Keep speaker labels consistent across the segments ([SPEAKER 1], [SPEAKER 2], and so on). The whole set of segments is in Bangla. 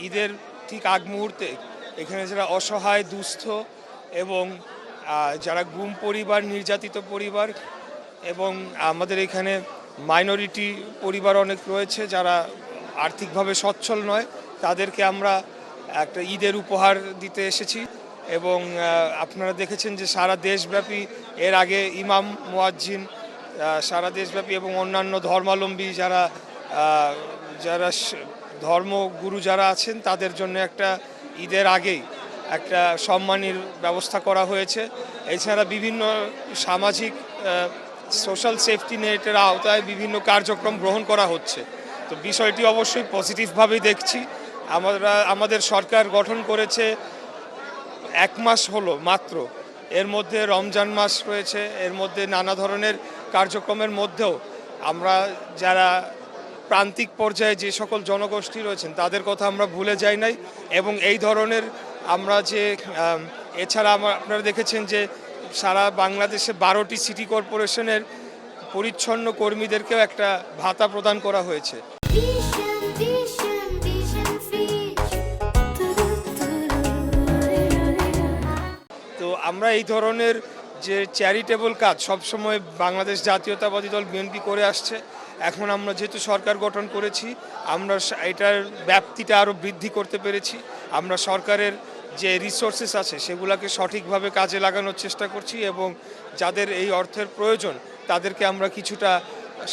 [SPEAKER 1] ঈদের ঠিক আগ মুহূর্তে এখানে যারা অসহায় দুস্থ এবং যারা গুম পরিবার, নির্যাতিত পরিবার এবং আমাদের এখানে মাইনরিটি পরিবার অনেক রয়েছে যারা আর্থিকভাবে সচ্ছল নয়, তাদেরকে আমরা একটা ঈদের উপহার দিতে এসেছি। এবং আপনারা দেখেছেন যে সারা দেশব্যাপী এর আগে ইমাম মুয়াজ্জিন সারা দেশব্যাপী এবং অন্যান্য ধর্মাবলম্বী যারা যারা ধর্মগুরু যারা আছেন তাদের জন্য একটা ঈদের আগেই একটা সম্মানীর ব্যবস্থা করা হয়েছে। এছাড়া বিভিন্ন সামাজিক সোশ্যাল সেফটি নেটের আওতায় বিভিন্ন কার্যক্রম গ্রহণ করা হচ্ছে। তো বিষয়টি অবশ্যই পজিটিভভাবেই দেখছি। আমাদের সরকার গঠন করেছে 1 মাস হলো মাত্র, এর মধ্যে রমজান মাস রয়েছে, এর মধ্যে নানা ধরনের কার্যক্রমের মধ্যেও আমরা যারা প্রান্তিক পর্যায়ে যে সকল জনগোষ্ঠী রয়েছেন তাদের কথা আমরা ভুলে যাই নাই। এবং এই ধরনের আমরা যে এছাড়া আপনারা দেখেছেন যে সারা বাংলাদেশে 12টি সিটি কর্পোরেশনের পরিচ্ছন্ন কর্মীদেরকেও একটা ভাতা প্রদান করা হয়েছে। তো আমরা এই ধরনের যে চ্যারিটেবল কাজ সবসময় বাংলাদেশ জাতীয়তাবাদী দল বিএনপি করে আসছে। এখন আমরা যেহেতু সরকার গঠন করেছি, আমরা এটার ব্যাপ্তিটা আরও বৃদ্ধি করতে পেরেছি। আমরা সরকারের যে রিসোর্সেস আছে সেগুলোকে সঠিকভাবে কাজে লাগানোর চেষ্টা করছি এবং যাদের এই অর্থের প্রয়োজন তাদেরকে আমরা কিছুটা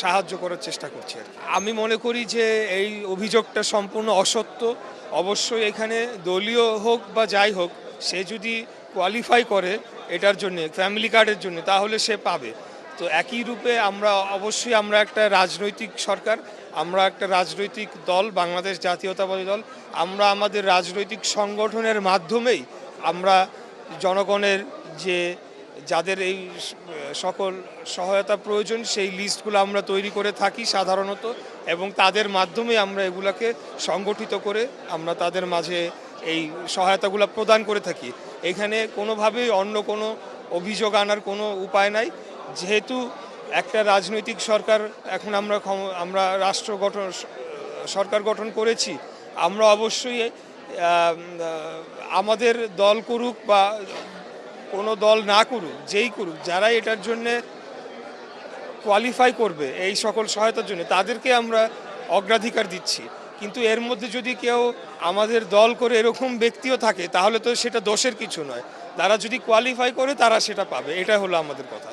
[SPEAKER 1] সাহায্য করার চেষ্টা করছি। আমি মনে করি যে এই অভিযোগটা সম্পূর্ণ অসত্য। অবশ্যই এখানে দলীয় হোক বা যাই হোক, সে যদি কোয়ালিফাই করে এটার জন্য ফ্যামিলি কার্ডের জন্য তাহলে সে পাবে। তো একই রূপে আমরা একটা রাজনৈতিক সরকার, আমরা একটা রাজনৈতিক দল, বাংলাদেশ জাতীয়তাবাদী দল। আমরা আমাদের রাজনৈতিক সংগঠনের মাধ্যমেই আমরা জনগণের যাদের এই সকল সহায়তা প্রয়োজন সেই লিস্টগুলো আমরা তৈরি করে থাকি সাধারণত, এবং তাদের মাধ্যমে আমরা এগুলাকে সংগঠিত করে আমরা তাদের মাঝে এই সহায়তাগুলো প্রদান করে থাকি। এখানে কোনোভাবেই অন্য কোনো অভিযোগ আনার কোনো উপায় নাই। যেহেতু একটা রাজনৈতিক সরকার এখন আমরা সরকার গঠন করেছি, আমরা অবশ্যই আমাদের দল করুক বা কোনো দল না করুক, যেই করুক, যারা এটার জন্যে কোয়ালিফাই করবে এই সকল সহায়তার জন্য তাদেরকে আমরা অগ্রাধিকার দিচ্ছি। কিন্তু এর মধ্যে যদি কেউ আমাদের দল করে এরকম ব্যক্তিও থাকে তাহলে তো সেটা দোষের কিছু নয়। তারা যদি কোয়ালিফাই করে তারা সেটা পাবে, এটা হলো আমাদের কথা।